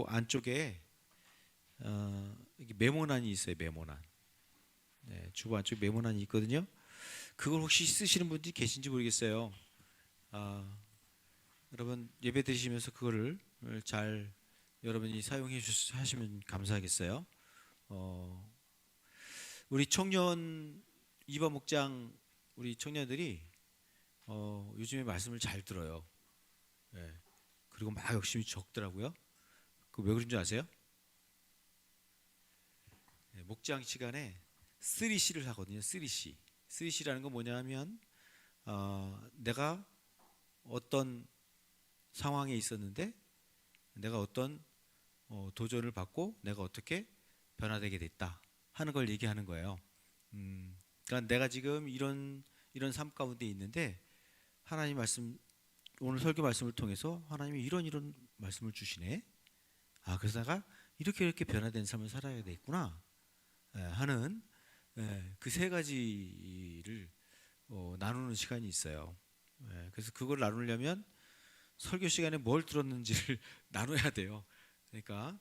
안쪽에 이게 메모란이 있어요. 메모란. 네, 주보 안쪽 메모란이 있거든요. 그걸 혹시 쓰시는 분들이 계신지 모르겠어요. 여러분 예배 드리시면서 그거를 잘 여러분이 사용해 하시면 감사하겠어요. 우리 청년 이바 목장 우리 청년들이 요즘에 말씀을 잘 들어요. 네. 그리고 막 열심히 적더라고요. 그 왜 그런 줄 아세요? 네, 목장 시간에 3C를 하거든요. 3C. 3C라는 건 뭐냐면 내가 어떤 상황에 있었는데 내가 어떤 도전을 받고 내가 어떻게 변화되게 됐다 하는 걸 얘기하는 거예요. 그러니까 내가 지금 이런 삶 가운데 있는데 하나님 말씀 오늘 설교 말씀을 통해서 하나님이 이런 말씀을 주시네. 그래서 내가 이렇게 변화된 삶을 살아야 되겠구나 하는 그 세 가지를 나누는 시간이 있어요. 그래서 그걸 나누려면 설교 시간에 뭘 들었는지를 나눠야 돼요. 그러니까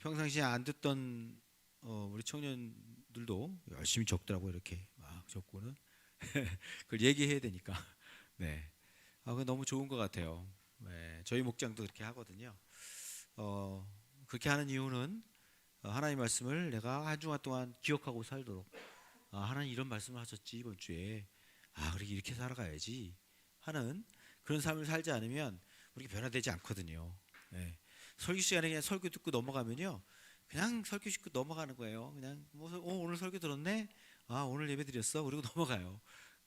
평상시에 안 듣던 우리 청년들도 열심히 적더라고요. 이렇게 막 적고는 그걸 얘기해야 되니까. 네. 그거 너무 좋은 것 같아요. 네, 저희 목장도 그렇게 하거든요. 그렇게 하는 이유는 하나님 말씀을 내가 한 주간 동안 기억하고 살도록 하나님 이런 말씀을 하셨지 이번 주에 그렇게 이렇게 살아가야지 하는 그런 삶을 살지 않으면 우리가 변화되지 않거든요. 네. 설교 시간에 그냥 설교 듣고 넘어가면요, 그냥 설교 듣고 넘어가는 거예요. 그냥 오늘 설교 들었네, 오늘 예배 드렸어, 그리고 넘어가요.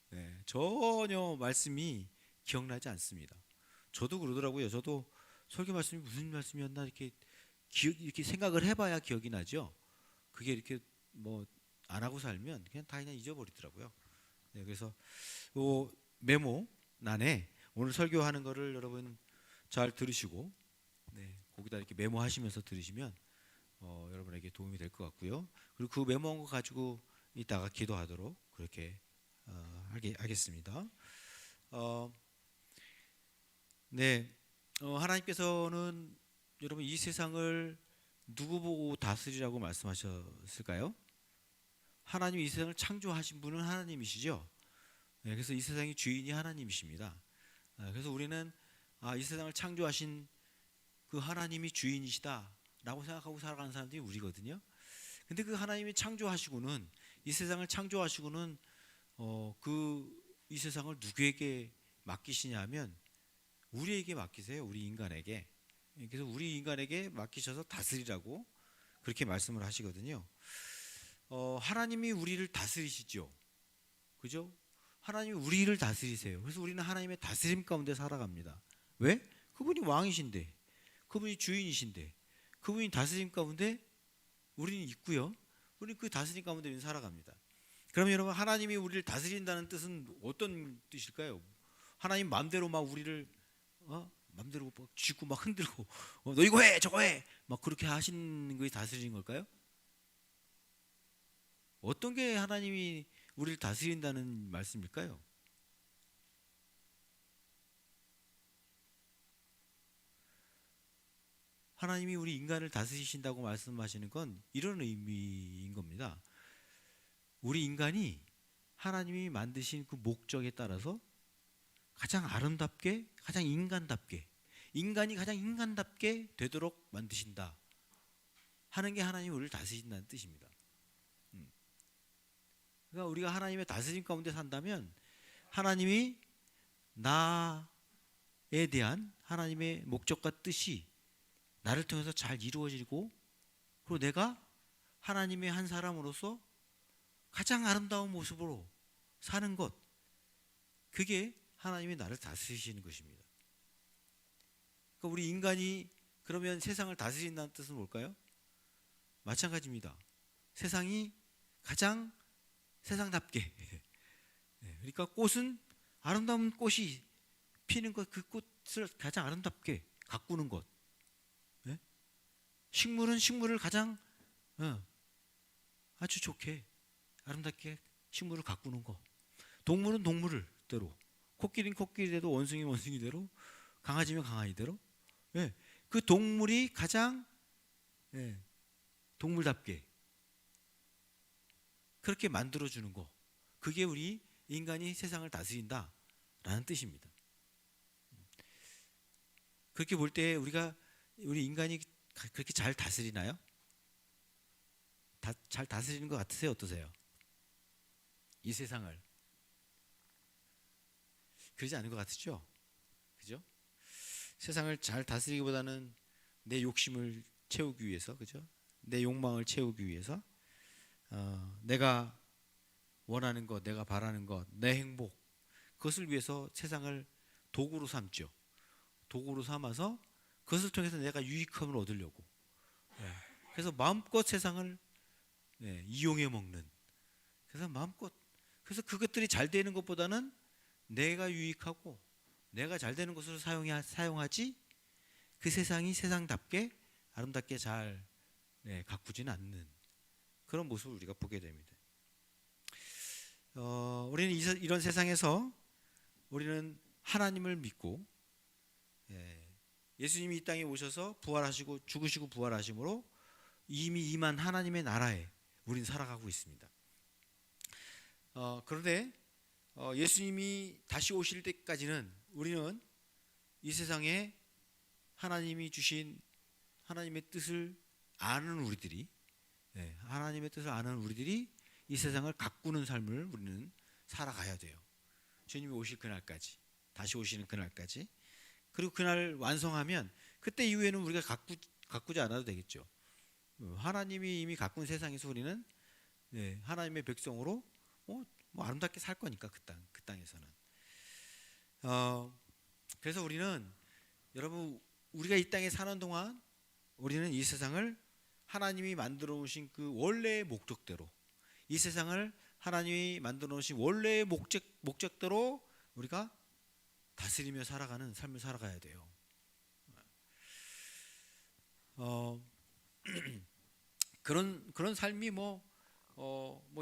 네. 전혀 말씀이 기억나지 않습니다. 저도 그러더라고요. 저도 설교 말씀이 무슨 말씀이었나 이렇게 생각을 해봐야 기억이 나죠. 그게 이렇게 뭐 안 하고 살면 그냥 잊어버리더라고요. 네, 그래서 메모란에 오늘 설교하는 거를 여러분 잘 들으시고, 네, 거기다 이렇게 메모하시면서 들으시면 여러분에게 도움이 될 것 같고요. 그리고 그 메모한 거 가지고 이따가 기도하도록 그렇게 하겠습니다. 네, 하나님께서는 여러분 이 세상을 누구 보고 다스리라고 말씀하셨을까요? 하나님이 이 세상을 창조하신 분은 하나님이시죠. 네, 그래서 이 세상의 주인이 하나님이십니다. 그래서 우리는 이 세상을 창조하신 그 하나님이 주인이시다라고 생각하고 살아가는 사람들이 우리거든요. 근데 그 하나님이 창조하시고는 이 세상을 창조하시고는 이 세상을 누구에게 맡기시냐면 우리에게 맡기세요. 우리 인간에게. 그래서 우리 인간에게 맡기셔서 다스리라고 그렇게 말씀을 하시거든요. 하나님이 우리를 다스리시죠. 그죠? 하나님이 우리를 다스리세요. 그래서 우리는 하나님의 다스림 가운데 살아갑니다. 왜? 그분이 왕이신데, 그분이 주인이신데, 그분이 다스림 가운데 우리는 있고요. 우리는 그 다스림 가운데 우리는 살아갑니다. 그러면 여러분, 하나님이 우리를 다스린다는 뜻은 어떤 뜻일까요? 하나님 마음대로 막 우리를 마음대로 막 쥐고 막 흔들고 너 이거 해 저거 해 막 그렇게 하시는 것이 다스리는 걸까요? 어떤 게 하나님이 우리를 다스린다는 말씀일까요? 하나님이 우리 인간을 다스리신다고 말씀하시는 건 이런 의미인 겁니다. 우리 인간이 하나님이 만드신 그 목적에 따라서 가장 아름답게, 가장 인간답게, 인간이 가장 인간답게 되도록 만드신다 하는 게 하나님이 우리를 다스리신다는 뜻입니다. 그러니까 우리가 하나님의 다스림 가운데 산다면 하나님이 나에 대한 하나님의 목적과 뜻이 나를 통해서 잘 이루어지고, 그리고 내가 하나님의 한 사람으로서 가장 아름다운 모습으로 사는 것, 그게 하나님이 나를 다스리시는 것입니다. 그러니까 우리 인간이 그러면 세상을 다스린다는 뜻은 뭘까요? 마찬가지입니다. 세상이 가장 세상답게 그러니까 꽃은 아름다운 꽃이 피는 것, 그 꽃을 가장 아름답게 가꾸는 것. 식물은 식물을 가장 아주 좋게 아름답게 식물을 가꾸는 것. 동물은 동물대로, 코끼리는 코끼리대로, 원숭이는 원숭이대로, 강아지면 강아지대로. 그 동물이 가장 동물답게 그렇게 만들어주는 거, 그게 우리 인간이 세상을 다스린다라는 뜻입니다. 그렇게 볼 때 우리 인간이 그렇게 잘 다스리나요? 잘 다스리는 것 같으세요? 어떠세요? 이 세상을 그러지 않은 것 같으죠? 그죠? 세상을 잘 다스리기보다는 내 욕심을 채우기 위해서, 그죠? 내 욕망을 채우기 위해서 내가 원하는 것, 내가 바라는 것, 내 행복, 그것을 위해서 세상을 도구로 삼죠. 도구로 삼아서 그것을 통해서 내가 유익함을 얻으려고. 그래서 마음껏 세상을 이용해 먹는. 그래서 마음껏, 그래서 그것들이 잘 되는 것보다는 내가 유익하고 내가 잘 되는 것으로 사용하지, 그 세상이 세상답게 아름답게 잘 가꾸지는 않는 그런 모습을 우리가 보게 됩니다. 우리는 이런 세상에서 우리는 하나님을 믿고 예수님이 이 땅에 오셔서 부활하시고 죽으시고 부활하심으로 이미 임한 하나님의 나라에 우리는 살아가고 있습니다. 그런데 예수님이 다시 오실 때까지는 우리는 이 세상에 하나님이 주신 하나님의 뜻을 아는 우리들이, 하나님의 뜻을 아는 우리들이 이 세상을 가꾸는 삶을 우리는 살아가야 돼요. 주님이 오실 그날까지, 다시 오시는 그날까지. 그리고 그날 완성하면 그때 이후에는 우리가 가꾸지 않아도 되겠죠. 하나님이 이미 가꾼 세상에서 우리는 하나님의 백성으로 뭐 아름답게 살 거니까 그 땅에서는. 그래서 우리는, 여러분, 우리가 이 땅에 사는 동안 우리는 이 세상을 하나님이 만들어 놓으신 그 원래의 목적대로, 이 세상을 하나님이 만들어 놓으신 원래의 목적대로 우리가 다스리며 살아가는 삶을 살아가야 돼요. 그런 삶이 뭐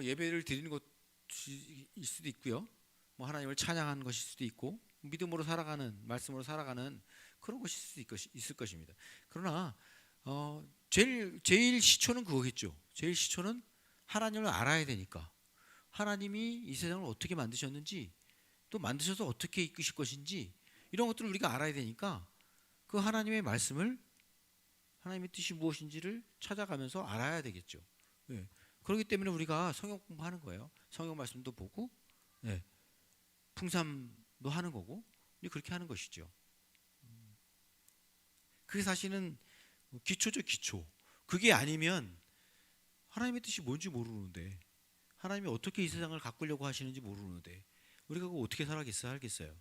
예배를 드리는 것일 수도 있고요. 뭐 하나님을 찬양하는 것일 수도 있고, 믿음으로 살아가는, 말씀으로 살아가는 그런 것일 수도 있을 것입니다. 그러나 제일 시초는 그거겠죠. 제일 시초는 하나님을 알아야 되니까, 하나님이 이 세상을 어떻게 만드셨는지, 또 만드셔서 어떻게 이끄실 것인지, 이런 것들을 우리가 알아야 되니까 그 하나님의 말씀을, 하나님의 뜻이 무엇인지를 찾아가면서 알아야 되겠죠. 그렇기 때문에 우리가 성경 공부하는 거예요. 성경 말씀도 보고 풍삼도 하는 거고, 그렇게 하는 것이죠. 그게 사실은 기초죠, 기초. 그게 아니면 하나님의 뜻이 뭔지 모르는데, 하나님이 어떻게 이 세상을 가꾸려고 하시는지 모르는데 우리가 그거 어떻게 살겠어요?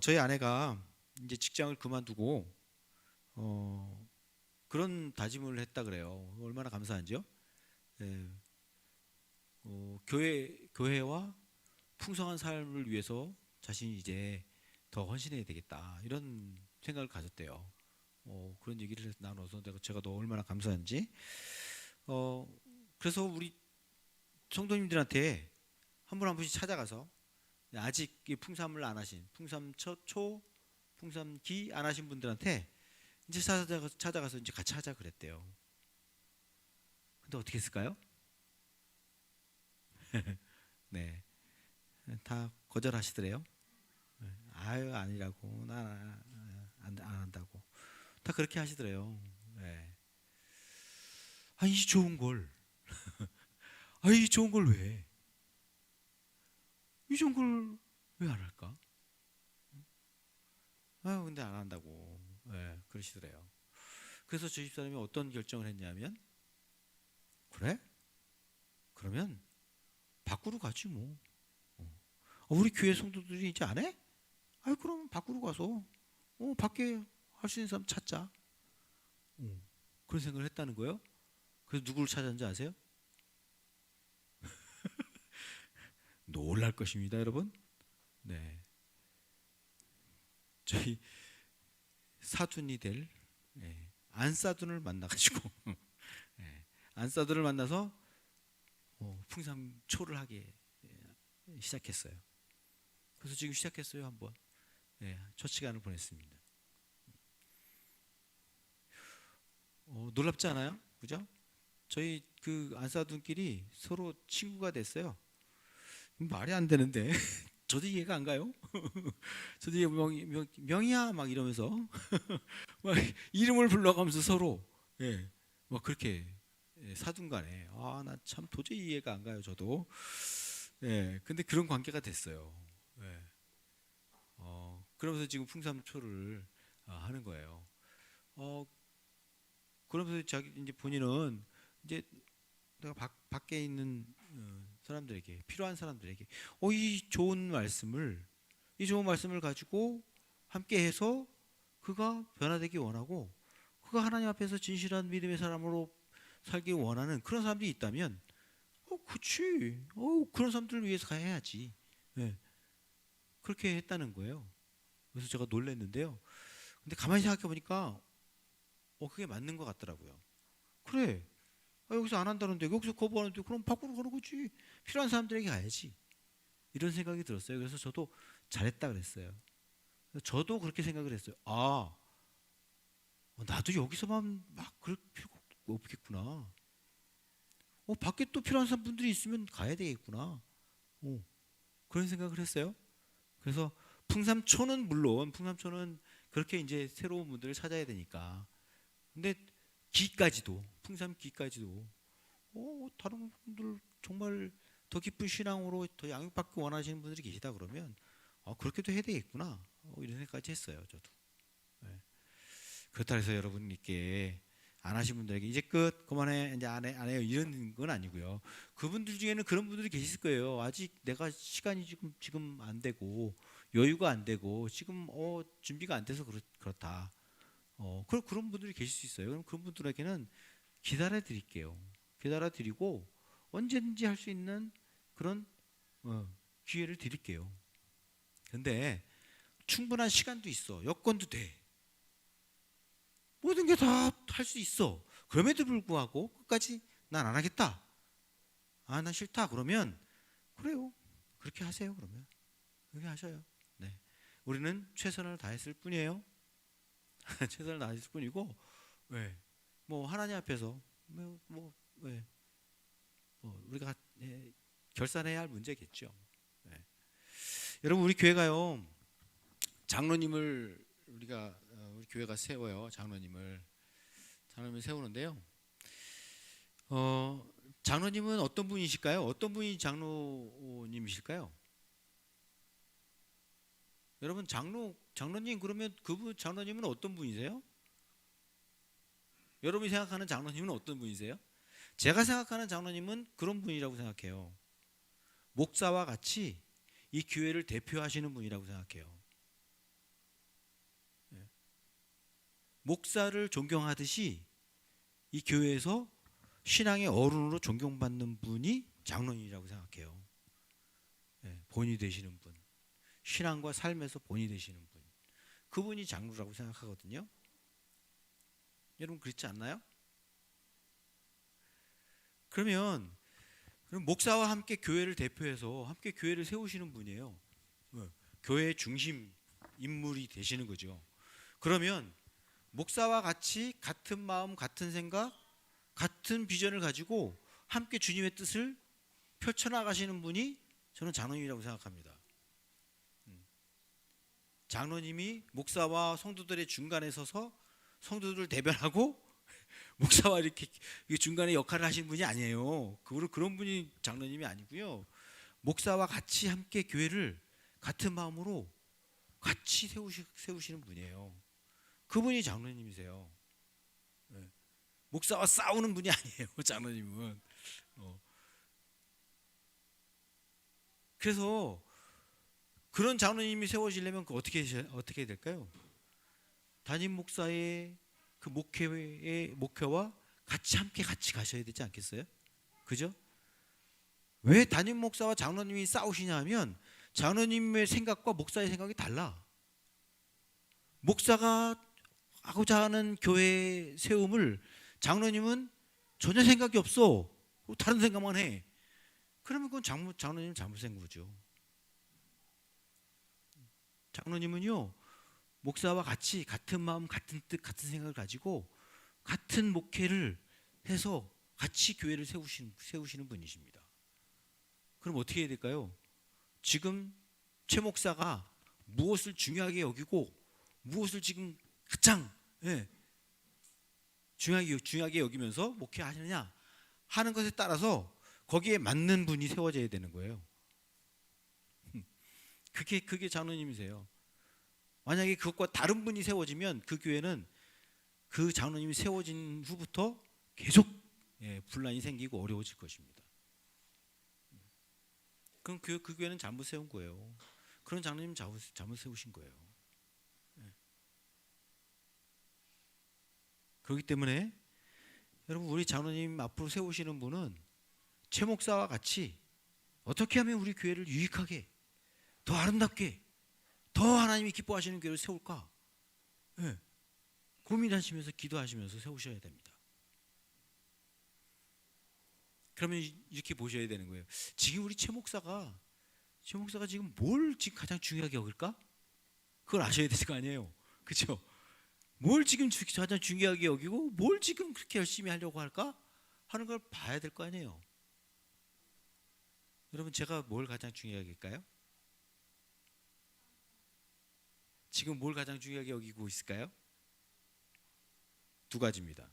저희 아내가 이제 직장을 그만두고 그런 다짐을 했다 그래요. 얼마나 감사한지요? 교회와 풍성한 삶을 위해서 자신이 이제 더 헌신해야 되겠다, 이런 생각을 가졌대요. 그런 얘기를 나눠서 제가 너 얼마나 감사한지. 그래서 우리 성도님들한테 한 분 한 분씩 찾아가서, 아직 풍삼을 안 하신, 풍삼 초, 풍삼 기 안 하신 분들한테 이제 찾아가서 이제 같이 하자 그랬대요. 근데 어떻게 했을까요? 네, 다 거절하시더래요. 아유, 아니라고, 나 안 한다고, 다 그렇게 하시더래요. 이 좋은 걸, 이 좋은 걸 왜? 이 좋은 걸 왜 안 할까? 근데 안 한다고, 그러시더래요. 그래서 저 집사람이 어떤 결정을 했냐면, 그래? 그러면 밖으로 가지 뭐. 우리 교회 성도들이 이제 안 해? 그럼 밖으로 가서 밖에 할 수 있는 사람 찾자. 그런 생각을 했다는 거예요. 그래서 누구를 찾았는지 아세요? 놀랄 것입니다, 여러분. 네, 저희 사돈이 될 안사돈을 만나가지고 안사돈을 만나서 풍삼초를 하게 시작했어요. 그래서 지금 시작했어요. 한번 첫 시간을 보냈습니다. 놀랍지 않아요? 그죠? 저희 그 안사돈끼리 서로 친구가 됐어요. 말이 안 되는데 저도 이해가 안 가요. 저도 이해 명이야 막 이러면서 막 이름을 불러가면서 서로 예, 뭐 그렇게 사둔간에 나 참 도저히 이해가 안 가요. 저도 근데 그런 관계가 됐어요. 예, 그러면서 지금 풍삼초를 하는 거예요. 어, 그러면서 자기 이제 본인은 이제 내가 밖에 있는 사람들에게 필요한 사람들에게 이 좋은 말씀을 가지고 함께해서 그가 변화되기 원하고 그가 하나님 앞에서 진실한 믿음의 사람으로 살기 원하는 그런 사람들이 있다면 그치 그런 사람들을 위해서 해야지. 예, 그렇게 했다는 거예요. 그래서 제가 놀랐는데요. 근데 가만히 생각해 보니까 그게 맞는 것 같더라고요. 그래, 여기서 안 한다는데 여기서 거부하는데 그럼 밖으로 가는 거지. 필요한 사람들에게 가야지. 이런 생각이 들었어요. 그래서 저도 잘했다 그랬어요. 저도 그렇게 생각을 했어요. 나도 여기서만 막 그럴 필요가 없겠구나. 밖에 또 필요한 분들이 있으면 가야 되겠구나. 그런 생각을 했어요. 그래서 풍삼초는 그렇게 이제 새로운 분들을 찾아야 되니까. 근데 기까지도 풍삼기까지도 다른 분들 정말 더 깊은 신앙으로 더 양육받기 원하시는 분들이 계시다 그러면 그렇게도 해야 되겠구나. 이런 생각까지 했어요. 저도. 네. 그렇다 해서 여러분께 안 하신 분들에게 이제 끝 그만해 이제 안 해요 이런 건 아니고요. 그분들 중에는 그런 분들이 계실 거예요. 아직 내가 시간이 지금 안 되고 여유가 안 되고 지금 준비가 안 돼서 그렇다. 그런 분들이 계실 수 있어요. 그럼 그런 분들에게는 기다려 드릴게요. 기다려 드리고 언제든지 할 수 있는 그런 기회를 드릴게요. 근데 충분한 시간도 있어. 여건도 돼. 모든 게 다 할 수 있어. 그럼에도 불구하고 끝까지 난 안 하겠다. 난 싫다. 그러면 그래요. 그렇게 하세요. 그러면 그렇게 하셔요. 네. 우리는 최선을 다했을 뿐이에요. 최선을 다했을 뿐이고, 네. 뭐 하나님 앞에서 네. 우리가 결산해야 할 문제겠죠. 네. 여러분 우리 교회가요 장로님을 우리 교회가 세워요. 장로님을 세우는데요. 장로님은 어떤 분이실까요? 어떤 분이 장로님이실까요? 여러분 장로님 그러면 그분 장로님은 어떤 분이세요? 여러분이 생각하는 장로님은 어떤 분이세요? 제가 생각하는 장로님은 그런 분이라고 생각해요. 목사와 같이 이 교회를 대표하시는 분이라고 생각해요. 목사를 존경하듯이 이 교회에서 신앙의 어른으로 존경받는 분이 장로님이라고 생각해요. 본이 되시는 분, 신앙과 삶에서 본이 되시는 분, 그분이 장로라고 생각하거든요. 여러분 그렇지 않나요? 그럼 목사와 함께 교회를 대표해서 함께 교회를 세우시는 분이에요. 교회의 중심 인물이 되시는 거죠. 그러면 목사와 같이 같은 마음, 같은 생각, 같은 비전을 가지고 함께 주님의 뜻을 펼쳐나가시는 분이 저는 장로님이라고 생각합니다. 장로님이 목사와 성도들의 중간에 서서 성도들을 대변하고 목사와 이렇게 중간에 역할을 하시는 분이 아니에요. 그런 분이 장로님이 아니고요. 목사와 같이 함께 교회를 같은 마음으로 같이 세우시는 분이에요. 그분이 장로님이세요. 목사와 싸우는 분이 아니에요. 장로님은. 그래서 그런 장로님이 세워지려면 어떻게 될까요? 담임 목사의 그 목회와 같이 가셔야 되지 않겠어요? 그죠? 왜 담임 목사와 장로님이 싸우시냐 하면 장로님의 생각과 목사의 생각이 달라. 목사가 하고자 하는 교회 세움을 장로님은 전혀 생각이 없어. 다른 생각만 해. 그러면 그건 장로님 잘못된 거죠. 장로님은요 목사와 같이 같은 마음, 같은 뜻, 같은 생각을 가지고 같은 목회를 해서 같이 교회를 세우시는 분이십니다. 그럼 어떻게 해야 될까요? 지금 최 목사가 무엇을 중요하게 여기고 무엇을 지금 가장 중요하게 여기면서 목회하시느냐 하는 것에 따라서 거기에 맞는 분이 세워져야 되는 거예요. 그게 장로님이세요. 만약에 그것과 다른 분이 세워지면 그 교회는 그 장로님이 세워진 후부터 계속 분란이 생기고 어려워질 것입니다. 그럼 그 교회는 잘못 세운 거예요. 그런 장로님 잘못 세우신 거예요. 그렇기 때문에 여러분, 우리 장로님 앞으로 세우시는 분은 최 목사와 같이 어떻게 하면 우리 교회를 유익하게, 더 아름답게, 더 하나님이 기뻐하시는 교회를 세울까? 고민하시면서 기도하시면서 세우셔야 됩니다. 그러면 이렇게 보셔야 되는 거예요. 지금 우리 최 목사가 지금 뭘 지금 가장 중요하게 여길까? 그걸 아셔야 될 거 아니에요. 그렇죠? 뭘 지금 가장 중요하게 여기고 뭘 지금 그렇게 열심히 하려고 할까? 하는 걸 봐야 될 거 아니에요. 여러분, 제가 뭘 가장 중요하게 할까요? 지금 뭘 가장 중요하게 여기고 있을까요? 두 가지입니다.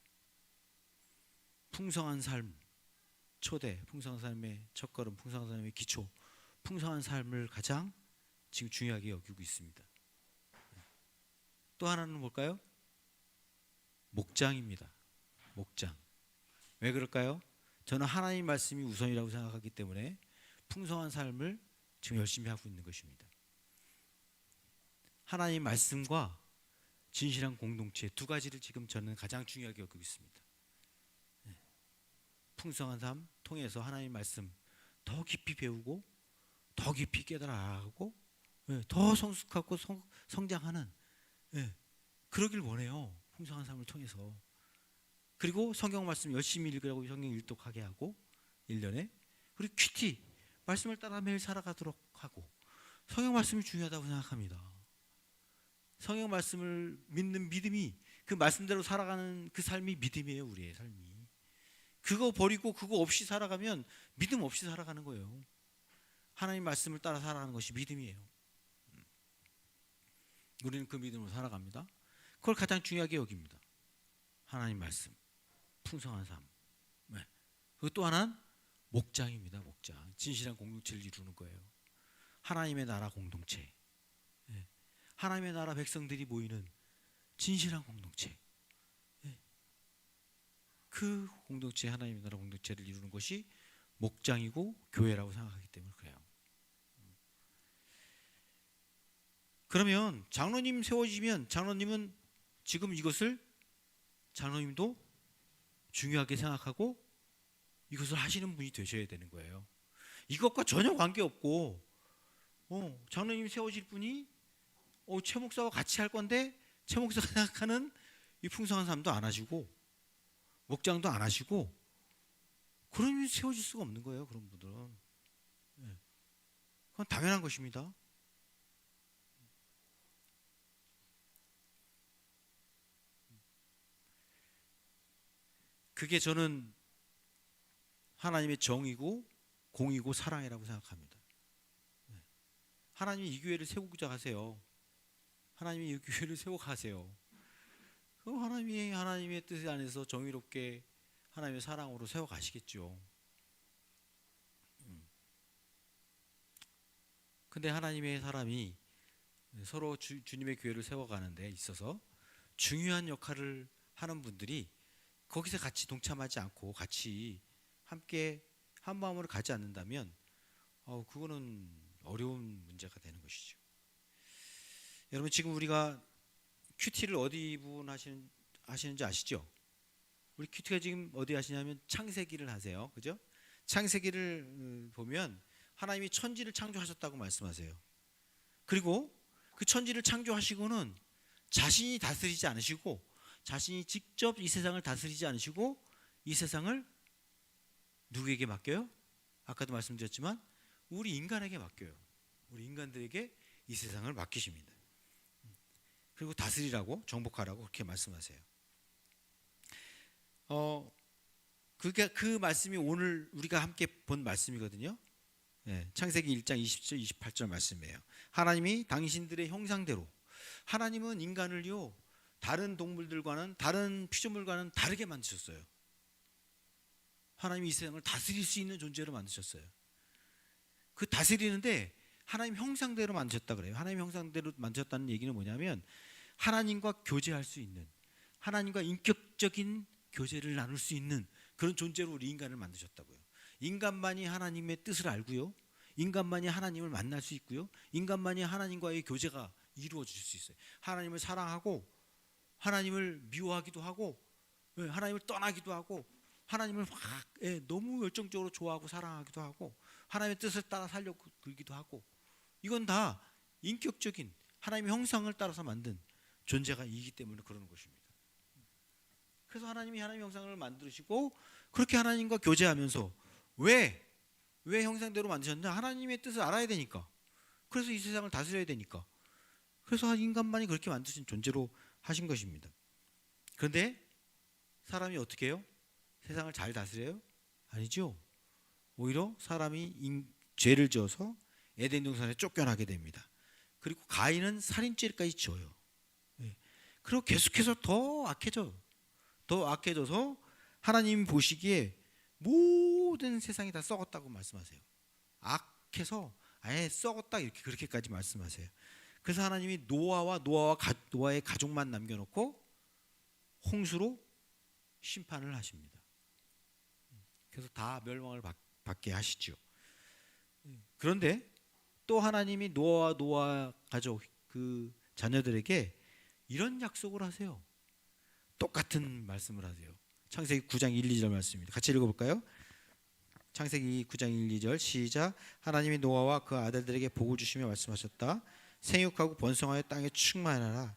풍성한 삶, 초대, 풍성한 삶의 첫걸음, 풍성한 삶의 기초, 풍성한 삶을 가장 지금 중요하게 여기고 있습니다. 또 하나는 뭘까요? 목장입니다. 목장. 왜 그럴까요? 저는 하나님 말씀이 우선이라고 생각하기 때문에 풍성한 삶을 지금 열심히 하고 있는 것입니다. 하나님 말씀과 진실한 공동체, 두 가지를 지금 저는 가장 중요하게 여기고 있습니다. 풍성한 삶 통해서 하나님 말씀 더 깊이 배우고 더 깊이 깨달아가고 더 성숙하고 성장하는, 그러길 원해요. 풍성한 삶을 통해서. 그리고 성경 말씀 열심히 읽으라고 성경 일독하게 하고 1년에, 그리고 큐티 말씀을 따라 매일 살아가도록 하고. 성경 말씀이 중요하다고 생각합니다. 성경 말씀을 믿는 믿음이, 그 말씀대로 살아가는 그 삶이 믿음이에요. 우리의 삶이. 그거 버리고 그거 없이 살아가면 믿음 없이 살아가는 거예요. 하나님 말씀을 따라 살아가는 것이 믿음이에요. 우리는 그 믿음으로 살아갑니다. 그걸 가장 중요하게 여깁니다. 하나님 말씀, 풍성한 삶. 그리고 또 하나는 목장입니다. 목장. 진실한 공동체를 이루는 거예요. 하나님의 나라 공동체. 하나님의 나라 백성들이 모이는 진실한 공동체. 그 공동체, 하나님의 나라 공동체를 이루는 것이 목장이고 교회라고 생각하기 때문에 그래요. 그러면 장로님 세워지면 장로님은 지금 이것을 장로님도 중요하게 생각하고 이것을 하시는 분이 되셔야 되는 거예요. 이것과 전혀 관계없고 장로님 세워질 분이 최 목사와 같이 할 건데 최 목사가 생각하는 이 풍성한 삶도 안 하시고 목장도 안 하시고, 그러면 세워질 수가 없는 거예요. 그런 분들은. 그건 당연한 것입니다. 그게 저는 하나님의 정이고 공이고 사랑이라고 생각합니다. 하나님이 이 교회를 세우고자 하세요. 하나님이 이 교회를 세워가세요. 그럼 하나님이 하나님의 뜻 안에서 정의롭게 하나님의 사랑으로 세워가시겠죠. 근데 하나님의 사람이 서로 주님의 교회를 세워가는 데 있어서 중요한 역할을 하는 분들이 거기서 같이 동참하지 않고 같이 함께 한 마음으로 가지 않는다면 그거는 어려운 문제가 되는 것이죠. 여러분, 지금 우리가 큐티를 어디 부분 하시는지 아시죠? 우리 큐티가 지금 어디 하시냐면 창세기를 하세요. 그죠? 창세기를 보면 하나님이 천지를 창조하셨다고 말씀하세요. 그리고 그 천지를 창조하시고는 자신이 다스리지 않으시고, 자신이 직접 이 세상을 다스리지 않으시고, 이 세상을 누구에게 맡겨요? 아까도 말씀드렸지만 우리 인간에게 맡겨요. 우리 인간들에게 이 세상을 맡기십니다. 그리고 다스리라고, 정복하라고 그렇게 말씀하세요. 그게 그 말씀이 오늘 우리가 함께 본 말씀이거든요. 예, 창세기 1장 20절 28절 말씀이에요. 하나님이 당신들의 형상대로, 하나님은 인간을요 다른 동물들과는 다른 피조물과는 다르게 만드셨어요. 하나님이 이 세상을 다스릴 수 있는 존재로 만드셨어요. 그 다스리는데 하나님 형상대로 만드셨다 그래요. 하나님 형상대로 만드셨다는 얘기는 뭐냐면 하나님과 교제할 수 있는, 하나님과 인격적인 교제를 나눌 수 있는 그런 존재로 우리 인간을 만드셨다고요. 인간만이 하나님의 뜻을 알고요, 인간만이 하나님을 만날 수 있고요, 인간만이 하나님과의 교제가 이루어질 수 있어요. 하나님을 사랑하고 하나님을 미워하기도 하고 하나님을 떠나기도 하고 하나님을 막 너무 열정적으로 좋아하고 사랑하기도 하고 하나님의 뜻을 따라 살려고 그러기도 하고, 이건 다 인격적인 하나님의 형상을 따라서 만든 존재가 이기 때문에 그러는 것입니다. 그래서 하나님이 하나님의 형상을 만드시고 그렇게 하나님과 교제하면서 왜 형상대로 만드셨냐? 하나님의 뜻을 알아야 되니까. 그래서 이 세상을 다스려야 되니까. 그래서 인간만이 그렇게 만드신 존재로 하신 것입니다. 그런데 사람이 어떻게 해요? 세상을 잘 다스려요? 아니죠. 오히려 사람이 죄를 지어서 에덴 동산에 쫓겨나게 됩니다. 그리고 가인은 살인죄까지 지어요. 그리고 계속해서 더 악해져서 하나님 보시기에 모든 세상이 다 썩었다고 말씀하세요. 악해서 아예 썩었다 이렇게 그렇게까지 말씀하세요. 그래서 하나님이 노아의 가족만 남겨놓고 홍수로 심판을 하십니다. 그래서 다 멸망을 받게 하시죠. 그런데 또 하나님이 노아 가족 그 자녀들에게 이런 약속을 하세요. 똑같은 말씀을 하세요. 창세기 9장 1, 2절 말씀입니다. 같이 읽어볼까요? 창세기 9장 1, 2절 시작. 하나님이 노아와 그 아들들에게 복을 주시며 말씀하셨다. 생육하고 번성하여 땅에 충만하라.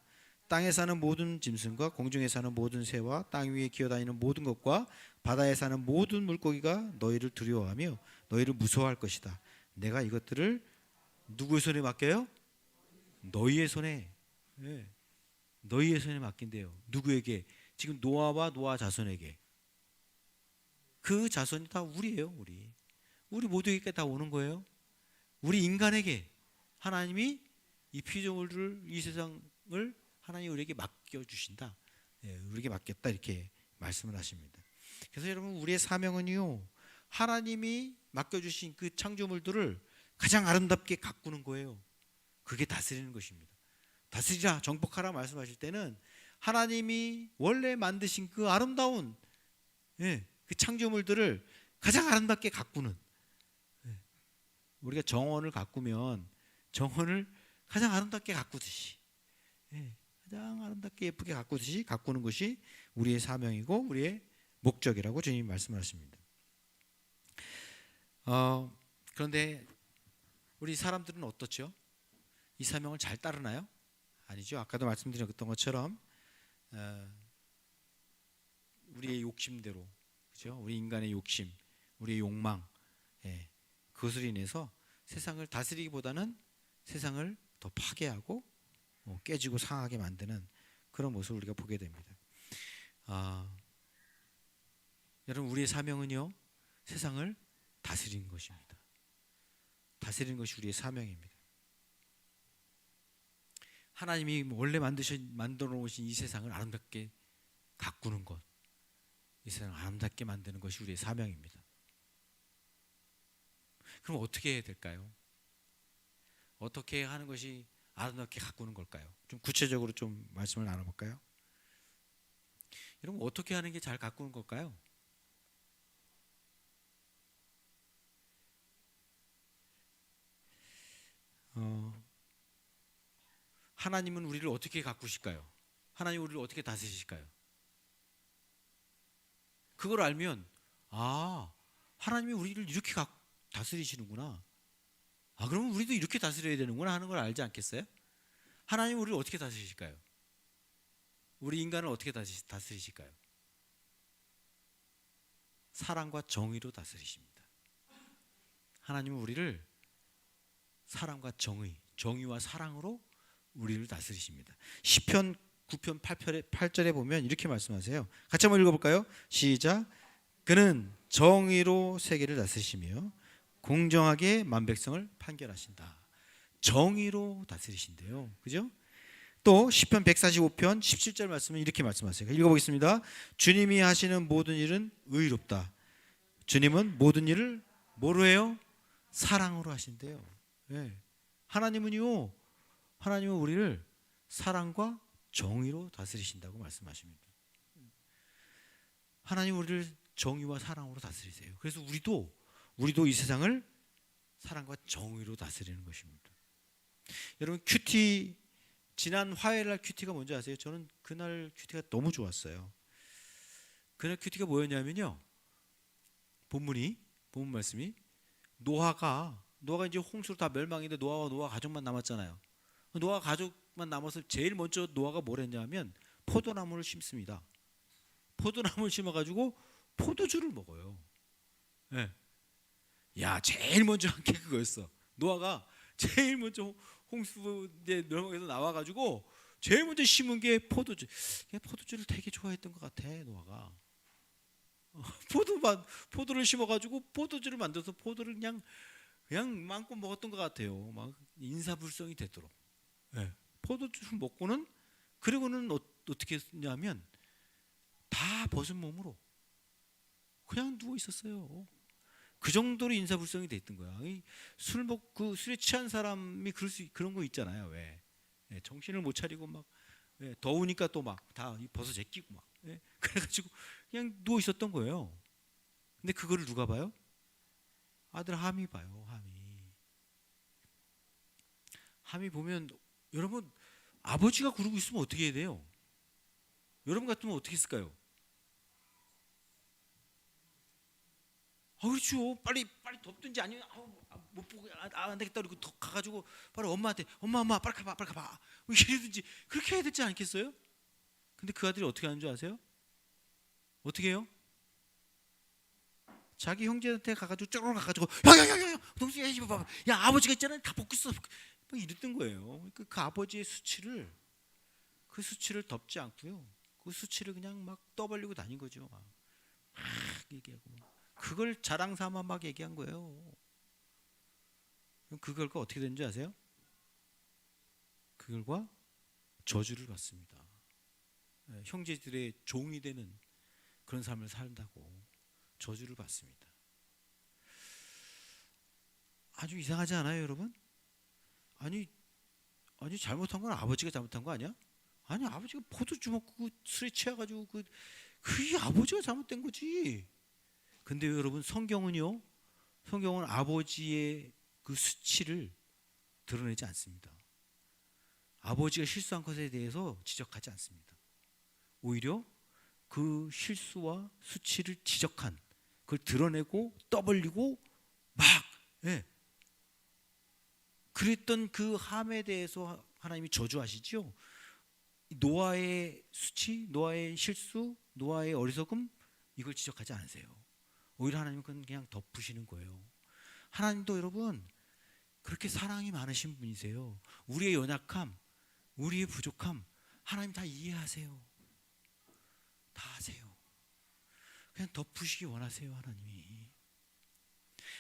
땅에 사는 모든 짐승과 공중에 사는 모든 새와 땅 위에 기어다니는 모든 것과 바다에 사는 모든 물고기가 너희를 두려워하며 너희를 무서워할 것이다. 내가 이것들을 누구의 손에 맡겨요? 너희의 손에. 네. 너희의 손에 맡긴대요. 누구에게? 지금 노아와 노아 자손에게. 그 자손이 다 우리예요. 우리 모두에게 다 오는 거예요. 우리 인간에게 하나님이 이 피조물을, 이 세상을 하나님이 우리에게 맡겨주신다. 우리에게 맡겼다 이렇게 말씀을 하십니다. 그래서 여러분 우리의 사명은요, 하나님이 맡겨주신 그 창조물들을 가장 아름답게 가꾸는 거예요. 그게 다스리는 것입니다. 다스리라, 정복하라 말씀하실 때는 하나님이 원래 만드신 그 아름다운 그 창조물들을 가장 아름답게 가꾸는, 우리가 정원을 가꾸면 정원을 가장 아름답게 가꾸듯이 가장 아름답게 예쁘게 가꾸듯이 가꾸는 것이 우리의 사명이고 우리의 목적이라고 주님이 말씀하십니다. 그런데 우리 사람들은 어떻죠? 이 사명을 잘 따르나요? 아니죠. 아까도 말씀드렸던 것처럼 우리의 욕심대로, 그렇죠? 우리 인간의 욕심, 우리의 욕망, 그것을 인해서 세상을 다스리기보다는 세상을 더 파괴하고 깨지고 상하게 만드는 그런 모습을 우리가 보게 됩니다. 여러분 우리의 사명은요, 세상을 다스리는 것입니다. 다스리는 것이 우리의 사명입니다. 하나님이 원래 만들어 놓으신 이 세상을 아름답게 가꾸는 것, 이 세상을 아름답게 만드는 것이 우리의 사명입니다. 그럼 어떻게 해야 될까요? 어떻게 하는 것이 아름답게 가꾸는 걸까요? 좀 구체적으로 좀 말씀을 나눠볼까요? 여러분 어떻게 하는 게 잘 가꾸는 걸까요? 하나님은 우리를 어떻게 가꾸실까요? 하나님 우리를 어떻게 다스리실까요? 그걸 알면 하나님이 우리를 이렇게 다스리시는구나. 그러면 우리도 이렇게 다스려야 되는구나 하는 걸 알지 않겠어요? 하나님 우리를 어떻게 다스리실까요? 우리 인간을 어떻게 다스리실까요? 사랑과 정의로 다스리십니다. 하나님은 우리를 사랑과 정의와 사랑으로 우리를 다스리십니다. 시편 9편 8절에 보면 이렇게 말씀하세요. 같이 한번 읽어볼까요? 시작. 그는 정의로 세계를 다스리시며 공정하게 만백성을 판결하신다. 정의로 다스리신대요. 그죠? 또 시편 145편 17절 말씀은 이렇게 말씀하세요. 읽어보겠습니다. 주님이 하시는 모든 일은 의롭다. 주님은 모든 일을 뭐로 해요? 사랑으로 하신대요. 네. 하나님은 우리를 사랑과 정의로 다스리신다고 말씀하십니다. 하나님 우리를 정의와 사랑으로 다스리세요. 그래서 우리도 이 세상을 사랑과 정의로 다스리는 것입니다. 여러분 큐티 지난 화요일 날 큐티가 뭔지 아세요? 저는 그날 큐티가 너무 좋았어요. 그날 큐티가 뭐였냐면요. 본문 말씀이 노아가 이제 홍수로 다 멸망인데 노아 가족만 남았잖아요. 노아 가족만 남아서 제일 먼저 노아가 뭘 했냐면 포도나무를 심습니다. 포도나무를 심어가지고 포도주를 먹어요. 네. 야, 제일 먼저 한 게 그거였어. 노아가 제일 먼저 홍수에 멸망해서 나와가지고 제일 먼저 심은 게 포도주. 포도주를 되게 좋아했던 것 같아, 노아가. 포도를 심어가지고 포도주를 만들어서 포도를 그냥 마음껏 먹었던 것 같아요. 막 인사불성이 되도록. 네. 포도주를 먹고는 그리고는 어떻게 했냐면 다 벗은 몸으로 그냥 누워 있었어요. 그 정도로 인사불성이 돼 있던 거야. 술에 취한 사람이 그런 거 있잖아요. 왜? 네, 정신을 못 차리고 막 더우니까 또 막 다 벗어 제끼고 막 그래가지고 그냥 누워 있었던 거예요. 근데 그거를 누가 봐요? 아들 함이 봐요. 함이 보면 여러분 아버지가 그러고 있으면 어떻게 해야 돼요? 여러분 같으면 어떻게 했을까요? 그렇죠. 빨리 덮든지 아니면 못 보고 안 되겠다 그리고 더 가가지고 빨리 엄마한테 엄마 빨리 가봐 이러든지 그렇게 해야 되지 않겠어요? 근데 그 아들이 어떻게 하는 줄 아세요? 어떻게 해요? 자기 형제한테 가가지고 쪼르르 가가지고 야야야야 동생아 이리 봐봐 야 아버지가 있잖아 다 벗고 있어 막 이랬던 거예요. 그 아버지의 수치를 덮지 않고요. 그 수치를 그냥 막 떠벌리고 다닌 거죠. 막 얘기하고 그걸 자랑 삼아 막 얘기한 거예요. 그 결과 어떻게 된지 아세요? 그 결과 저주를 받습니다. 형제들의 종이 되는 그런 삶을 산다고 저주를 받습니다. 아주 이상하지 않아요, 여러분? 아니 잘못한 건 아버지가 잘못한 거 아니야? 아니 아버지가 포도주 먹고 술에 취해가지고 그게 아버지가 잘못된 거지. 근데 여러분 성경은 아버지의 그 수치를 드러내지 않습니다. 아버지가 실수한 것에 대해서 지적하지 않습니다. 오히려 그 실수와 수치를 지적한 그걸 드러내고 떠벌리고 막 그랬던 그 함에 대해서 하나님이 저주하시죠. 노아의 수치, 노아의 실수, 노아의 어리석음 이걸 지적하지 않으세요. 오히려 하나님은 그냥 덮으시는 거예요. 하나님도 여러분 그렇게 사랑이 많으신 분이세요. 우리의 연약함, 우리의 부족함 하나님 다 이해하세요. 다 아세요. 그냥 덮으시기 원하세요.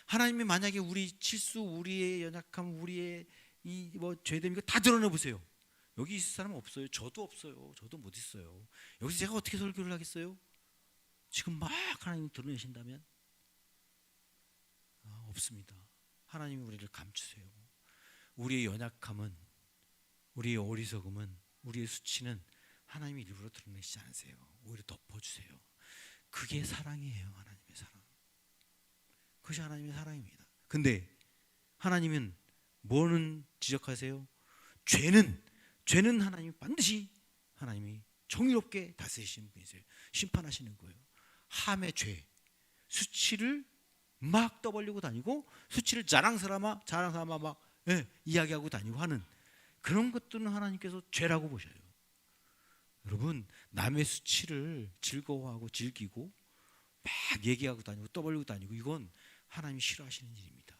하나님이 만약에 우리 실수, 우리의 연약함, 우리의 이 죄됨 이거 다 드러내 보세요. 여기 있을 사람은 없어요. 저도 없어요. 저도 못 있어요. 여기서 제가 어떻게 설교를 하겠어요? 지금 막 하나님이 드러내신다면 없습니다. 하나님이 우리를 감추세요. 우리의 연약함은, 우리의 어리석음은, 우리의 수치는 하나님이 일부러 드러내시지 않으세요. 오히려 덮어주세요. 그게 사랑이에요. 하나님의 사랑. 그것이 하나님의 사랑입니다. 근데 하나님은 뭐는 지적하세요? 죄는 하나님이 반드시 하나님이 정의롭게 다스리시는 분이세요. 심판하시는 거예요. 함의 죄, 수치를 막 떠벌리고 다니고 수치를 자랑삼아 막 이야기하고 다니고 하는 그런 것들은 하나님께서 죄라고 보셔요. 여러분 남의 수치를 즐거워하고 즐기고 막 얘기하고 다니고 떠벌리고 다니고 이건 하나님이 싫어하시는 일입니다.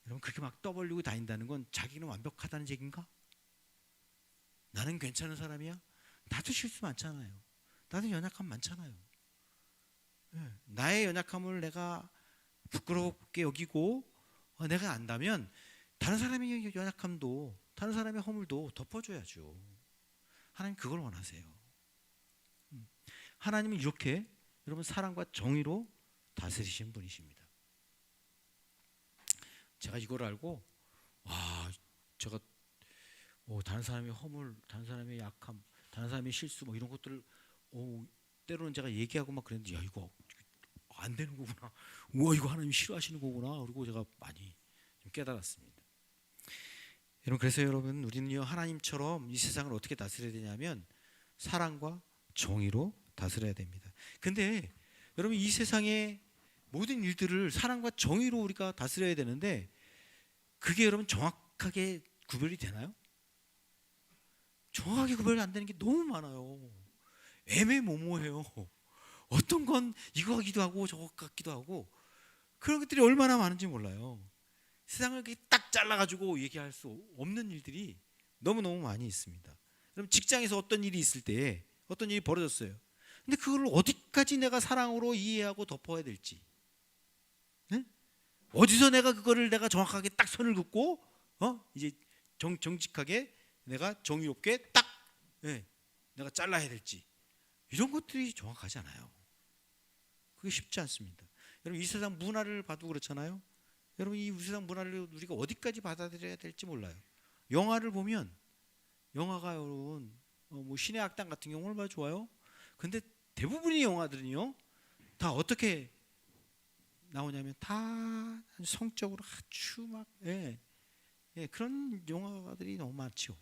여러분 그렇게 막 떠벌리고 다닌다는 건 자기는 완벽하다는 얘기인가? 나는 괜찮은 사람이야? 나도 실수 많잖아요. 나도 연약함 많잖아요. 예, 나의 연약함을 내가 부끄럽게 여기고 내가 안다면 다른 사람의 연약함도 다른 사람의 허물도 덮어줘야죠. 하나님 그걸 원하세요. 하나님은 이렇게 여러분 사랑과 정의로 다스리신 분이십니다. 제가 이걸 알고 와 제가 다른 사람의 허물, 다른 사람의 약함, 다른 사람의 실수 뭐 이런 것들을 때로는 제가 얘기하고 막 그랬는데 야 이거 안 되는 거구나. 우와 이거 하나님 싫어하시는 거구나. 그리고 제가 많이 좀 깨달았습니다. 여러분 그래서 여러분 우리는요 하나님처럼 이 세상을 어떻게 다스려야 되냐면 사랑과 정의로 다스려야 됩니다. 근데 여러분 이 세상의 모든 일들을 사랑과 정의로 우리가 다스려야 되는데 그게 여러분 정확하게 구별이 되나요? 정확하게 구별이 안 되는 게 너무 많아요. 애매모호해요. 어떤 건 이거 같기도 하고 저거 같기도 하고 그런 것들이 얼마나 많은지 몰라요. 세상을 이렇게 딱 잘라가지고 얘기할 수 없는 일들이 너무너무 많이 있습니다. 그럼 직장에서 어떤 일이 있을 때 어떤 일이 벌어졌어요. 근데 그걸 어디까지 내가 사랑으로 이해하고 덮어야 될지, 네? 어디서 내가 그거를 내가 정확하게 딱 선을 긋고 이제 정직하게 내가 정의롭게 딱 내가 잘라야 될지 이런 것들이 정확하지 않아요. 그게 쉽지 않습니다. 여러분 이 세상 문화를 봐도 그렇잖아요. 여러분 이 세상 문화를 우리가 어디까지 받아들여야 될지 몰라요. 영화를 보면 영화가 여러분 뭐 신의 악당 같은 경우 얼마나 좋아요. 근데 대부분의 영화들은요 다 어떻게 나오냐면 다 성적으로 아주 막 그런 영화들이 너무 많죠.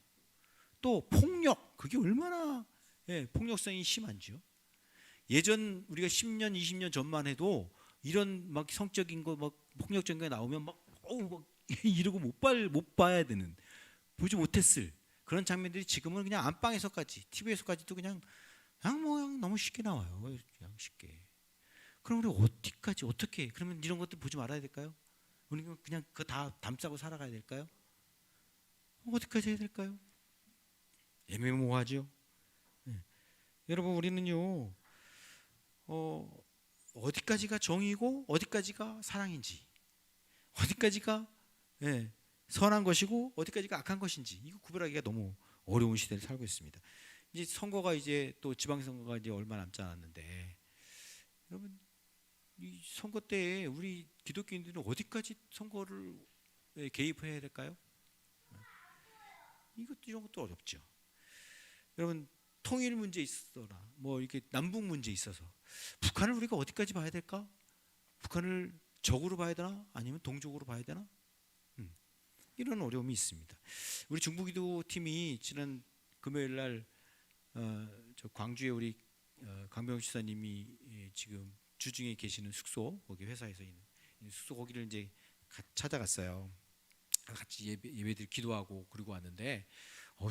또 폭력 그게 얼마나 폭력성이 심한지요. 예전 우리가 10년 20년 전만 해도 이런 막 성적인 거 막 폭력적인 거 나오면 막 이러고 못 봐야 되는 보지 못했을 그런 장면들이 지금은 그냥 안방에서까지 TV에서까지도 그냥 너무 쉽게 나와요. 그냥 쉽게. 그럼 우리 어디까지 어떻게 그러면 이런 것들 보지 말아야 될까요? 우리 그냥 그거 다 담싸고 살아가야 될까요? 어디까지 해야 될까요? 애매모호하죠. 여러분 우리는요 어디까지가 정의고 어디까지가 사랑인지 어디까지가 선한 것이고 어디까지가 악한 것인지 이거 구별하기가 너무 어려운 시대를 살고 있습니다. 이제 선거가 이제 또 지방선거가 이제 얼마 남지 않았는데 여러분 이 선거 때에 우리 기독교인들은 어디까지 선거를 개입해야 될까요? 이런 것도 어렵죠. 여러분 통일 문제 있어라 뭐 이렇게 남북 문제 있어서 북한을 우리가 어디까지 봐야 될까? 북한을 적으로 봐야 되나? 아니면 동족으로 봐야 되나? 이런 어려움이 있습니다. 우리 중부기도 팀이 지난 금요일 날 저 광주에 우리 강병 지사님이 지금 주중에 계시는 숙소 거기 회사에서 있는 숙소 거기를 이제 찾아갔어요. 같이 예배들 기도하고 그리고 왔는데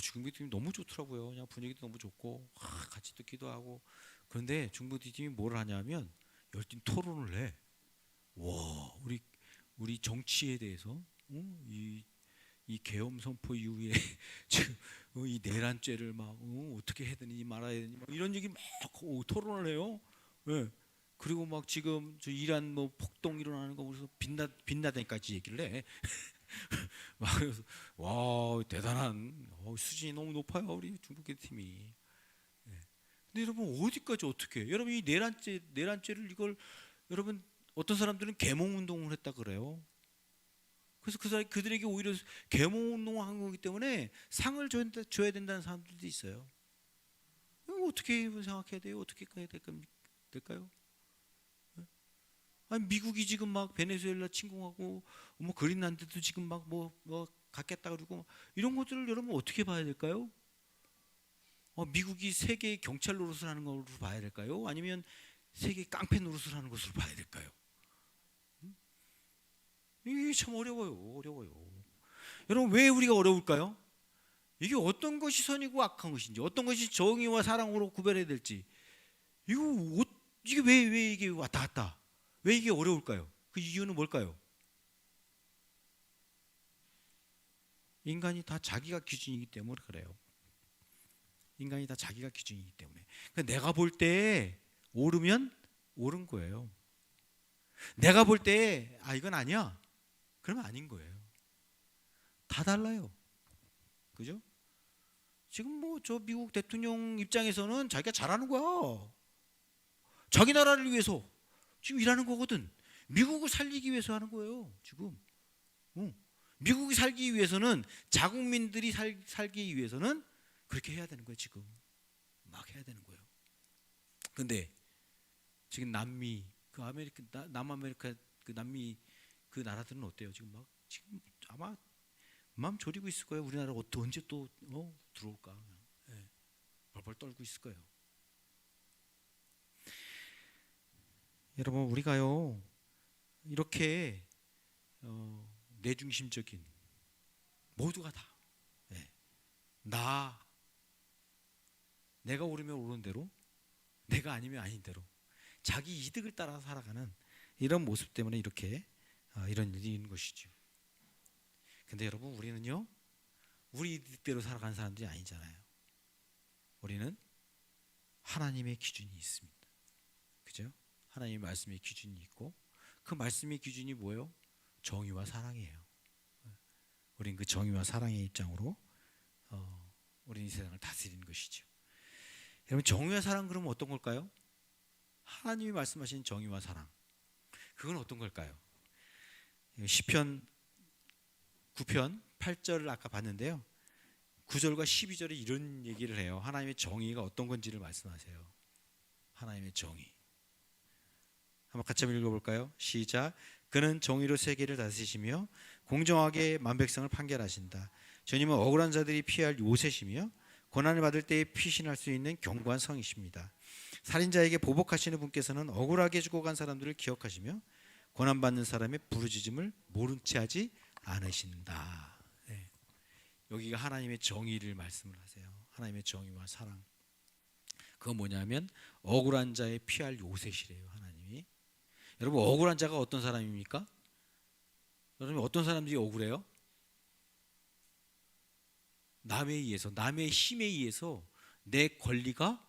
중부기도 팀이 너무 좋더라고요. 그냥 분위기도 너무 좋고 같이 또 기도하고 그런데 중부기도 팀이 뭘 하냐면 열띤 토론을 해. 와 우리 정치에 대해서 이 계엄 선포 이후에 지금 이 내란죄를 막 어떻게 해야 되는지 말아야 되는지 막 이런 얘기 막 토론을 해요. 네. 그리고 막 지금 저 이란 뭐 폭동 일어나는 거 그래서 빛나다니까지 얘기를 해. 막 그래서 와 대단한 수준이 너무 높아요 우리 중국계 팀이. 네. 근데 여러분 어디까지 어떻게? 여러분 이 내란죄를 이걸 여러분 어떤 사람들은 계몽 운동을 했다 그래요. 그래서 그들에게 오히려 계몽 운동을 한 거기 때문에 상을 줘야 된다는 사람들도 있어요. 어떻게 생각해야 돼요? 어떻게 해야 될까요? 아니 미국이 지금 막 베네수엘라 침공하고 뭐 그린란드도 지금 막 뭐 갖겠다 그러고 이런 것들을 여러분 어떻게 봐야 될까요? 미국이 세계 경찰 노릇을 하는 걸로 봐야 될까요? 아니면 세계 깡패 노릇을 하는 것으로 봐야 될까요? 이게 참 어려워요. 여러분 왜 우리가 어려울까요? 이게 어떤 것이 선이고 악한 것인지, 어떤 것이 정의와 사랑으로 구별해야 될지, 이게 왜 이게 왔다 갔다, 왜 이게 어려울까요? 그 이유는 뭘까요? 인간이 다 자기가 기준이기 때문에 그래요. 인간이 다 자기가 기준이기 때문에. 그러니까 내가 볼 때 옳으면 옳은 거예요. 내가 볼 때 이건 아니야, 그러면 아닌 거예요. 다 달라요. 그죠? 지금 뭐 저 미국 대통령 입장에서는 자기가 잘하는 거야. 자기 나라를 위해서 지금 일하는 거거든. 미국을 살리기 위해서 하는 거예요. 지금 미국이 살기 위해서는, 자국민들이 살기 위해서는 그렇게 해야 되는 거예요. 지금 막 해야 되는 거예요. 근데 지금 남미, 그 아메리카, 남아메리카 그 남미 그 나라들은 어때요? 지금 아마 마음 졸이고 있을 거예요. 우리나라 언제 또 들어올까? 네. 벌벌 떨고 있을 거예요. 여러분, 우리가요 이렇게 내중심적인, 모두가 다 내가 옳으면 옳은 대로, 내가 아니면 아닌 대로 자기 이득을 따라 살아가는 이런 모습 때문에 이렇게 이런 일이 있는 것이죠. 근데 여러분, 우리는요 우리 이득대로 살아가는 사람들이 아니잖아요. 우리는 하나님의 기준이 있습니다. 그죠? 하나님의 말씀의 기준이 있고, 그 말씀의 기준이 뭐예요? 정의와 사랑이에요. 우리는 그 정의와 사랑의 입장으로 우리는 이 세상을 다스리는 것이죠. 여러분, 정의와 사랑 그러면 어떤 걸까요? 하나님이 말씀하신 정의와 사랑, 그건 어떤 걸까요? 시편 9편 8절을 아까 봤는데요, 9절과 12절에 이런 얘기를 해요. 하나님의 정의가 어떤 건지를 말씀하세요. 하나님의 정의 한번 같이 한번 읽어볼까요? 시작. 그는 정의로 세계를 다스리시며 공정하게 만백성을 판결하신다. 주님은 억울한 자들이 피할 요새시며 고난을 받을 때에 피신할 수 있는 견고한 성이십니다. 살인자에게 보복하시는 분께서는 억울하게 죽어간 사람들을 기억하시며 고난받는 사람의 부르짖음을 모른 채 하지 않으신다. 네. 여기가 하나님의 정의를 말씀을 하세요. 하나님의 정의와 사랑. 그건 뭐냐면 억울한 자의 피할 요새시래요. 하나님이. 여러분, 억울한 자가 어떤 사람입니까? 여러분, 어떤 사람들이 억울해요? 남에 의해서, 남의 힘에 의해서 내 권리가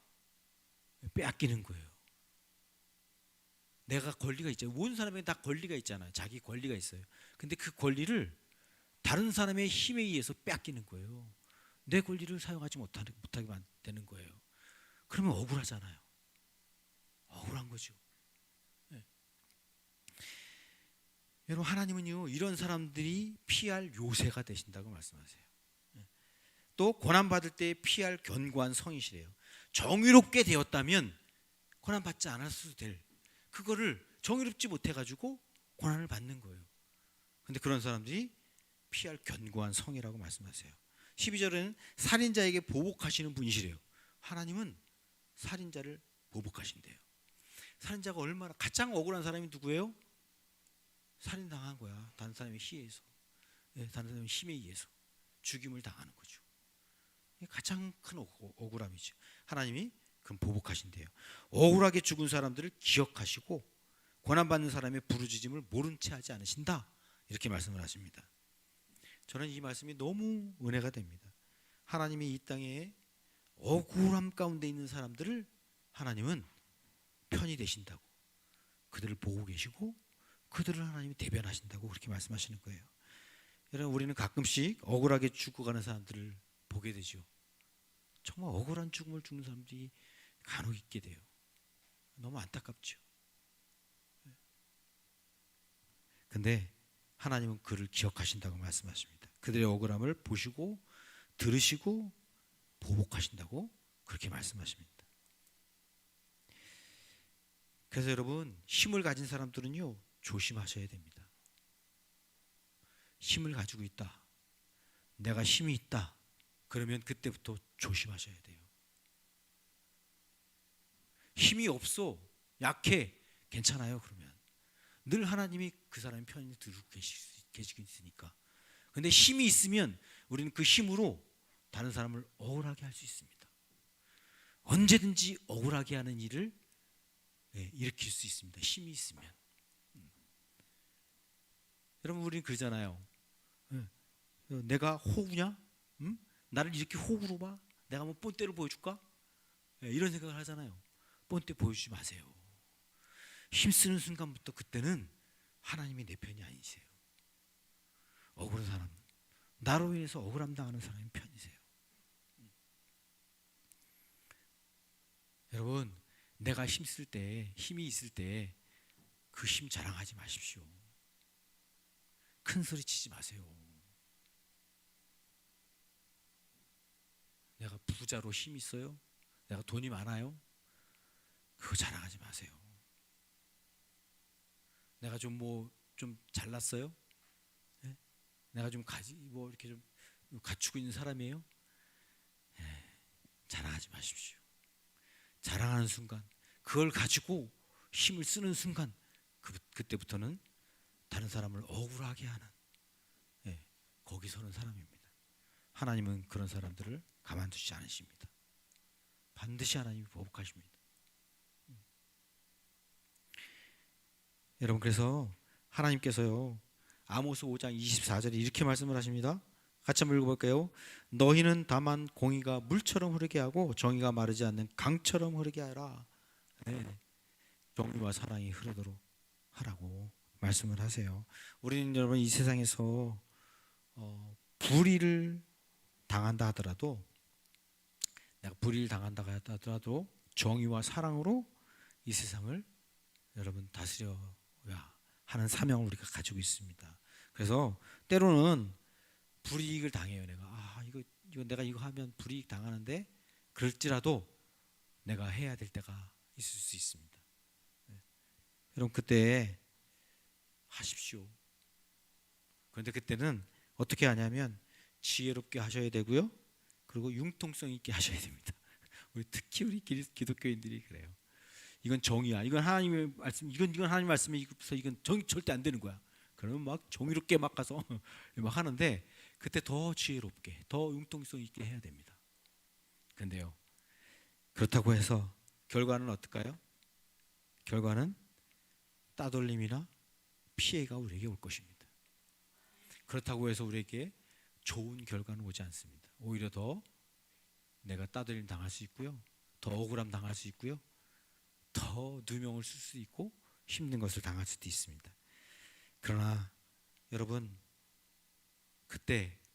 빼앗기는 거예요. 내가 권리가 있잖아요. 모든 사람에게 다 권리가 있잖아요. 자기 권리가 있어요. 근데 그 권리를 다른 사람의 힘에 의해서 빼앗기는 거예요. 내 권리를 사용하지 못하게 되는 거예요. 그러면 억울하잖아요. 억울한 거죠. 네. 여러분, 하나님은요 이런 사람들이 피할 요새가 되신다고 말씀하세요. 또 고난받을 때 피할 견고한 성이시래요. 정의롭게 되었다면 고난받지 않았어도 될, 그거를 정의롭지 못해가지고 고난을 받는 거예요. 근데 그런 사람들이 피할 견고한 성이라고 말씀하세요. 12절에는 살인자에게 보복하시는 분이시래요. 하나님은 살인자를 보복하신대요. 살인자가 얼마나 가장 억울한 사람이 누구예요? 살인당한 거야. 다른 사람의 희에서, 다른 사람의 힘에 의해서 죽임을 당하는 거죠. 가장 큰 억울함이죠. 하나님이 그럼 보복하신대요. 억울하게 죽은 사람들을 기억하시고 고난받는 사람의 부르짖음을 모른 채 하지 않으신다, 이렇게 말씀을 하십니다. 저는 이 말씀이 너무 은혜가 됩니다. 하나님이 이 땅에 억울함 가운데 있는 사람들을 하나님은 편히 되신다고, 그들을 보고 계시고 그들을 하나님이 대변하신다고 그렇게 말씀하시는 거예요. 여러분, 우리는 가끔씩 억울하게 죽어가는 사람들을 보게 되죠. 정말 억울한 죽음을 죽는 사람들이 간혹 있게 돼요. 너무 안타깝죠. 근데 하나님은 그를 기억하신다고 말씀하십니다. 그들의 억울함을 보시고 들으시고 보복하신다고 그렇게 말씀하십니다. 그래서 여러분, 힘을 가진 사람들은요 조심하셔야 됩니다. 힘을 가지고 있다, 내가 힘이 있다, 그러면 그때부터 조심하셔야 돼요. 힘이 없어, 약해, 괜찮아요. 그러면 늘 하나님이 그 사람의 편을 들고 계시고 있으니까. 근데 힘이 있으면 우리는 그 힘으로 다른 사람을 억울하게 할 수 있습니다. 언제든지 억울하게 하는 일을 일으킬 수 있습니다. 힘이 있으면. 여러분, 우리는 그러잖아요. 내가 호구냐? 나를 이렇게 호구로 봐? 내가 뭐 본때를 보여줄까? 예, 이런 생각을 하잖아요. 본때 보여주지 마세요. 힘쓰는 순간부터 그때는 하나님이 내 편이 아니세요. 억울한 사람, 나로 인해서 억울함 당하는 사람이 편이세요. 여러분, 내가 힘쓸 때, 힘이 있을 때 그 힘 자랑하지 마십시오. 큰 소리 치지 마세요. 내가 부자로 힘 있어요? 내가 돈이 많아요? 그거 자랑하지 마세요. 내가 좀 잘났어요? 예? 내가 좀 이렇게 좀 갖추고 있는 사람이에요? 예, 자랑하지 마십시오. 자랑하는 순간, 그걸 가지고 힘을 쓰는 순간, 그때부터는 다른 사람을 억울하게 하는, 예, 거기 서는 사람입니다. 하나님은 그런 사람들을 가만두지 않으십니다. 반드시 하나님이 보복하십니다. 여러분, 그래서 하나님께서요, 아모스 5장 24절에 이렇게 말씀을 하십니다. 같이 한번 읽어볼까요? 너희는 다만 공의가 물처럼 흐르게 하고 정의가 마르지 않는 강처럼 흐르게 하라. 네, 정의와 사랑이 흐르도록 하라고 말씀을 하세요. 우리는 여러분 이 세상에서 불의를 당한다 하더라도, 내가 불의를 당한다 하더라도 정의와 사랑으로 이 세상을 여러분 다스려야 하는 사명을 우리가 가지고 있습니다. 그래서 때로는 불이익을 당해요. 내가 이거 내가 이거 하면 불이익 당하는데, 그럴지라도 내가 해야 될 때가 있을 수 있습니다. 네. 여러분, 그때 하십시오. 그런데 그때는 어떻게 하냐면 지혜롭게 하셔야 되고요, 그리고 융통성 있게 하셔야 됩니다. 특히 우리 기독교인들이 그래요. 이건 정의야. 이건 하나님의 말씀. 이건 하나님 말씀이서 이건 정의 절대 안 되는 거야. 그러면 막 정의롭게 막 가서 막 하는데, 그때 더 지혜롭게, 더 융통성 있게 해야 됩니다. 그런데요, 그렇다고 해서 결과는 어떨까요? 결과는 따돌림이나 피해가 우리에게 올 것입니다. 그렇다고 해서 우리에게 좋은 결과는 오지 않습니다. 오히려 더 내가 따돌림 당할 수 있고요, 더 억울함 당할 수 있고요, 더 누명을 쓸 수 있고 힘든 것을 당할 수도 있습니다. 그러나 여러분,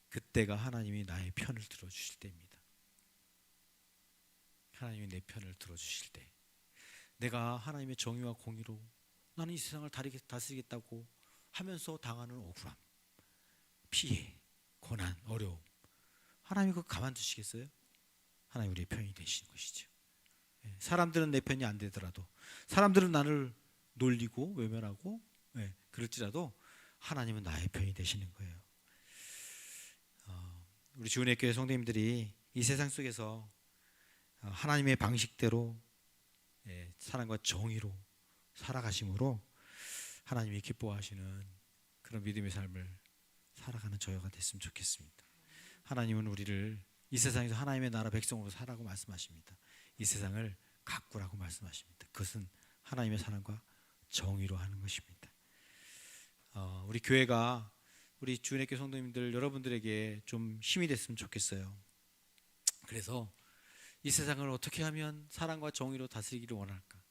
그때가 하나님이 나의 편을 들어주실 때입니다. 하나님이 내 편을 들어주실 때, 내가 하나님의 정의와 공의로 나는 이 세상을 다스리겠다고 하면서 당하는 억울함, 피해, 고난, 어려움, 하나님이 그거 가만두시겠어요? 하나님 우리의 편이 되시는 것이죠. 사람들은 내 편이 안 되더라도, 사람들은 나를 놀리고 외면하고 그럴지라도 하나님은 나의 편이 되시는 거예요. 우리 주은혜 교회 성도님들이 이 세상 속에서 하나님의 방식대로 사랑과 정의로 살아가심으로 하나님이 기뻐하시는 그런 믿음의 삶을 살아가는 저희가 됐으면 좋겠습니다. 하나님은 우리를 이 세상에서 하나님의 나라 백성으로 살라고 말씀하십니다. 이 세상을 가꾸라고 말씀하십니다. 그것은 하나님의 사랑과 정의로 하는 것입니다. 우리 교회가 우리 주은혜 교회 성도님들 여러분들에게 좀 힘이 됐으면 좋겠어요. 그래서 이 세상을 어떻게 하면 사랑과 정의로 다스리기를 원할까,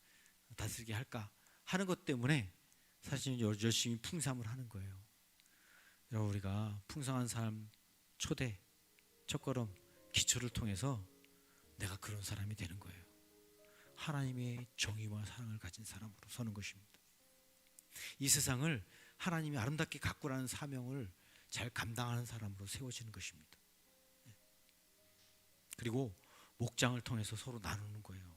다스리게 할까 하는 것 때문에 사실 열심히 풍삼을 하는 거예요. 여러분, 우리가 풍성한 삶 초대, 첫걸음, 기초를 통해서 내가 그런 사람이 되는 거예요. 하나님의 정의와 사랑을 가진 사람으로 서는 것입니다. 이 세상을 하나님이 아름답게 가꾸라는 사명을 잘 감당하는 사람으로 세워지는 것입니다. 그리고 목장을 통해서 서로 나누는 거예요.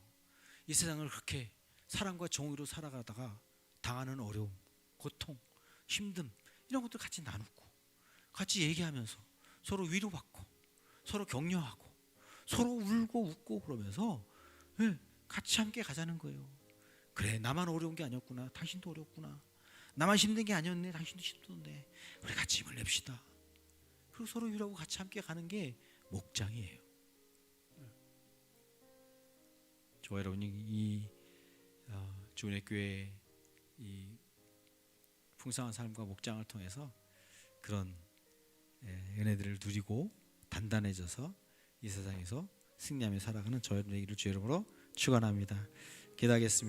이 세상을 그렇게 사랑과 정의로 살아가다가 당하는 어려움, 고통, 힘듦 이런 것들 같이 나누고 같이 얘기하면서 서로 위로받고 서로 격려하고 서로 울고 웃고 그러면서 같이 함께 가자는 거예요. 그래, 나만 어려운 게 아니었구나, 당신도 어렵구나, 나만 힘든 게 아니었네, 당신도 힘든데 우리 같이 힘을 냅시다. 그리고 서로 위로하고 같이 함께 가는 게 목장이에요. 저와 여러분이 이 주은혜 교회 이 풍성한 삶과 목장을 통해서 그런 은혜들을 누리고 단단해져서 이 세상에서 승리하며 살아가는 저 여러분 되기를 주의 이름으로 축원합니다. 기도하겠습니다.